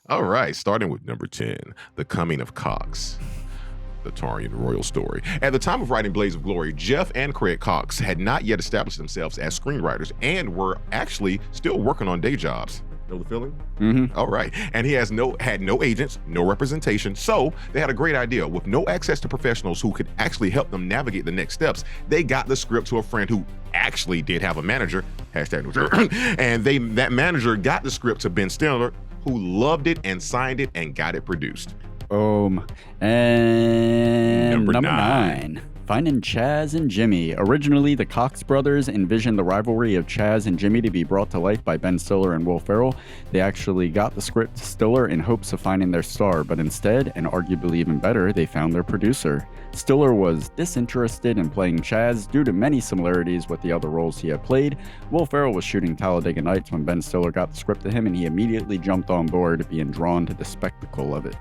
All right, starting with number 10, The Coming of Cox. The Tarian royal story. At the time of writing Blades of Glory, Jeff and Craig Cox had not yet established themselves as screenwriters and were actually still working on day jobs. Know the feeling? Mm-hmm. All right. And he had no agents, no representation. So they had a great idea. With no access to professionals who could actually help them navigate the next steps, they got the script to a friend who actually did have a manager, #, and that manager got the script to Ben Stiller, who loved it and signed it and got it produced. And Number number 9. 9. Finding Chaz and Jimmy. Originally, the Cox brothers envisioned the rivalry of Chaz and Jimmy to be brought to life by Ben Stiller and Will Ferrell. They actually got the script to Stiller in hopes of finding their star, but instead, and arguably even better, they found their producer. Stiller was disinterested in playing Chaz due to many similarities with the other roles he had played. Will Ferrell was shooting Talladega Nights when Ben Stiller got the script to him, and he immediately jumped on board, being drawn to the spectacle of it.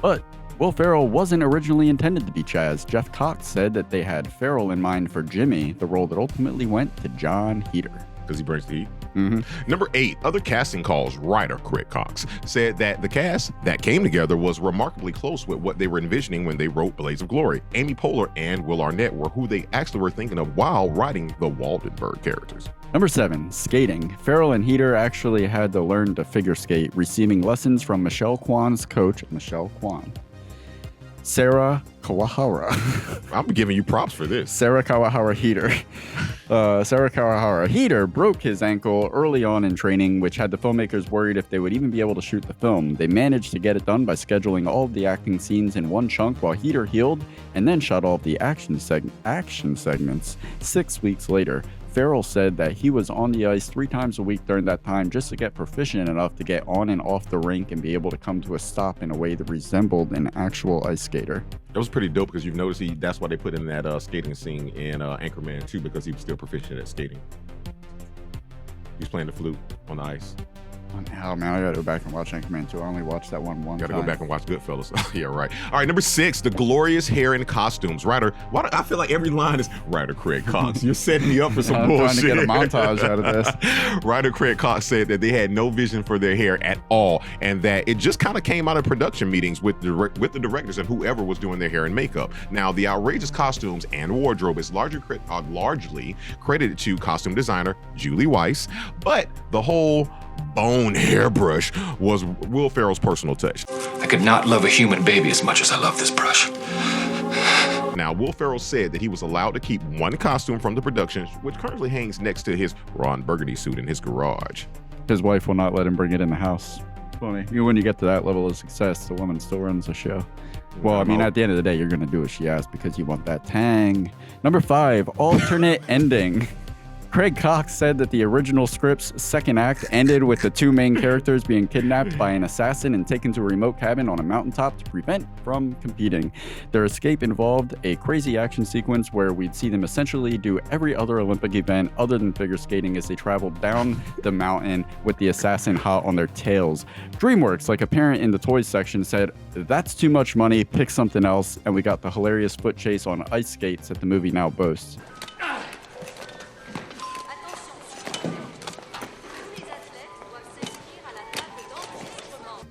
But Will Ferrell wasn't originally intended to be Chaz. Jeff Cox said that they had Ferrell in mind for Jimmy, the role that ultimately went to John Heder. Because he brings the heat. Mm-hmm. Number 8, other casting calls. Writer Craig Cox said that the cast that came together was remarkably close with what they were envisioning when they wrote Blades of Glory. Amy Poehler and Will Arnett were who they actually were thinking of while writing the Waldenberg characters. Number 7, skating. Ferrell and Heder actually had to learn to figure skate, receiving lessons from Michelle Kwan's coach, Sarah Kawahara. I'm giving you props for this. Sarah Kawahara Heder broke his ankle early on in training, which had the filmmakers worried if they would even be able to shoot the film. They managed to get it done by scheduling all of the acting scenes in one chunk while Heder healed and then shot all of the action segments 6 weeks later. Ferrell said that he was on the ice 3 times a week during that time just to get proficient enough to get on and off the rink and be able to come to a stop in a way that resembled an actual ice skater. That was pretty dope because you've noticed that's why they put in that skating scene in Anchorman 2, because he was still proficient at skating. He's playing the flute on the ice. Oh man, I gotta go back and watch Anchorman 2. I only watched that one Gotta time. go back and watch Goodfellas. Yeah, right. All right, number 6, the glorious hair and costumes. Writer, I feel like every line is Writer Craig Cox. You're setting me up for some bullshit. I'm trying to get a montage out of this. Writer Craig Cox said that they had no vision for their hair at all, and that it just kind of came out of production meetings with the directors and whoever was doing their hair and makeup. Now, the outrageous costumes and wardrobe is largely credited to costume designer Julie Weiss, but the whole bone hairbrush was Will Ferrell's personal touch. I could not love a human baby as much as I love this brush. Now, Will Ferrell said that he was allowed to keep one costume from the production, which currently hangs next to his Ron Burgundy suit in his garage. His wife will not let him bring it in the house. Funny. When you get to that level of success, the woman still runs the show. Well, I mean, at the end of the day, you're going to do what she asks because you want that tang. Number 5, alternate ending. Craig Cox said that the original script's second act ended with the 2 main characters being kidnapped by an assassin and taken to a remote cabin on a mountaintop to prevent from competing. Their escape involved a crazy action sequence where we'd see them essentially do every other Olympic event other than figure skating as they traveled down the mountain with the assassin hot on their tails. DreamWorks, like a parent in the toys section, said, "That's too much money, pick something else," and we got the hilarious foot chase on ice skates that the movie now boasts.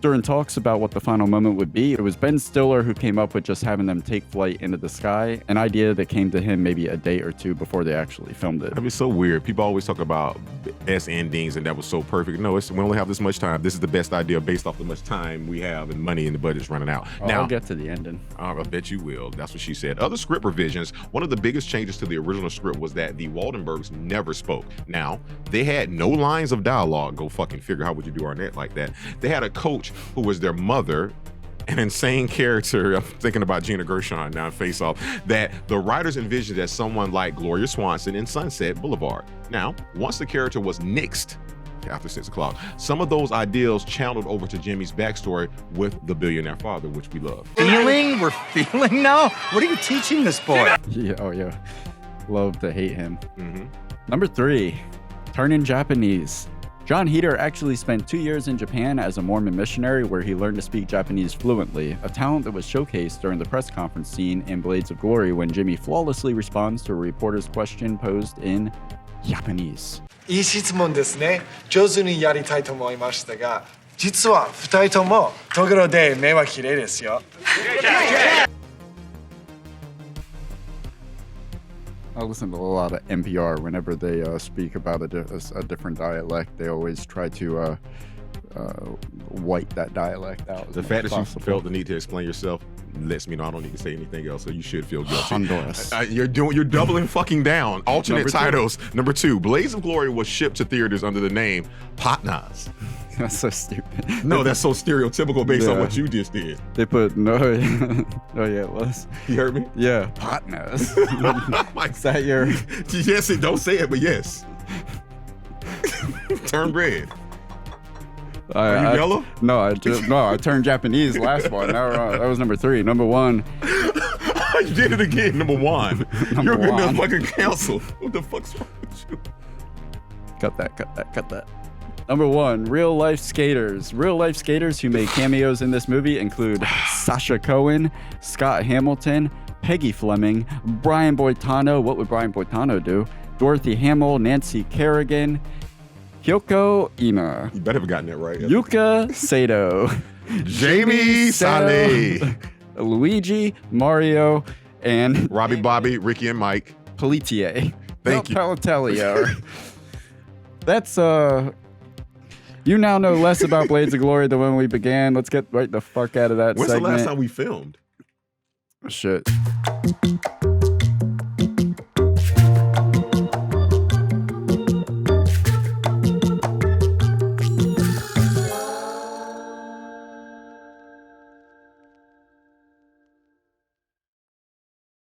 During talks about what the final moment would be, it was Ben Stiller who came up with just having them take flight into the sky, an idea that came to him maybe a day or 2 before they actually filmed it. I mean, it's so weird. People always talk about best endings and that was so perfect. No, we only have this much time. This is the best idea based off the much time we have and money and the budget's running out. Now, I'll get to the ending. I bet you will. That's what she said. Other script revisions, one of the biggest changes to the original script was that the Waldenbergs never spoke. Now, they had no lines of dialogue. Go fucking figure, how would you do Arnett like that? They had a coach who was their mother, an insane character. I'm thinking about Gina Gershon now in Face Off, that the writers envisioned as someone like Gloria Swanson in Sunset Boulevard. Now, once the character was nixed after 6 o'clock, some of those ideals channeled over to Jimmy's backstory with the billionaire father, which we love. Feeling? We're feeling now? What are you teaching this boy? Yeah. Love to hate him. Mm-hmm. Number 3, turning Japanese. John Heder actually spent 2 years in Japan as a Mormon missionary where he learned to speak Japanese fluently, a talent that was showcased during the press conference scene in Blades of Glory when Jimmy flawlessly responds to a reporter's question posed in Japanese. いい質問ですね。上手にやりたいと思いましたが、実は2人ともトグロで目は綺麗ですよ。 I listen to a lot of NPR whenever they speak about a different dialect. They always try to white that dialect out. The fact that you felt the need to explain yourself lets me know I don't need to say anything else, so you should feel guilty. Honduras. You're doubling fucking down. Alternate Number two. titles. Number 2, Blades of Glory was shipped to theaters under the name Patnas. That's so stupid. No, that's so stereotypical based on Yeah. what you just did. They put no. Oh yeah, it was. You heard me? Yeah, partners. Like, Is that your? yes, don't say it, but yes. Turn red. Are you yellow? No, I turned Japanese last one. That was number 3. Number 1. You did it again. Number 1. You're Number good enough one. fucking counsel. What the fuck's wrong with you? Cut that. Number 1, real life skaters. Real life skaters who made cameos in this movie include Sasha Cohen, Scott Hamilton, Peggy Fleming, Brian Boitano. What would Brian Boitano do? Dorothy Hamill, Nancy Kerrigan, Kyoko Ina, You better have gotten that right. Yuka Sato, Jamie Saleh, Luigi, Mario, and Robbie Bobby, Ricky and Mike. Pelletier. Thank you. Pelletier. That's you now know less about Blades of Glory than when we began. Let's get right the fuck out of that When's segment. the last time we filmed? Shit.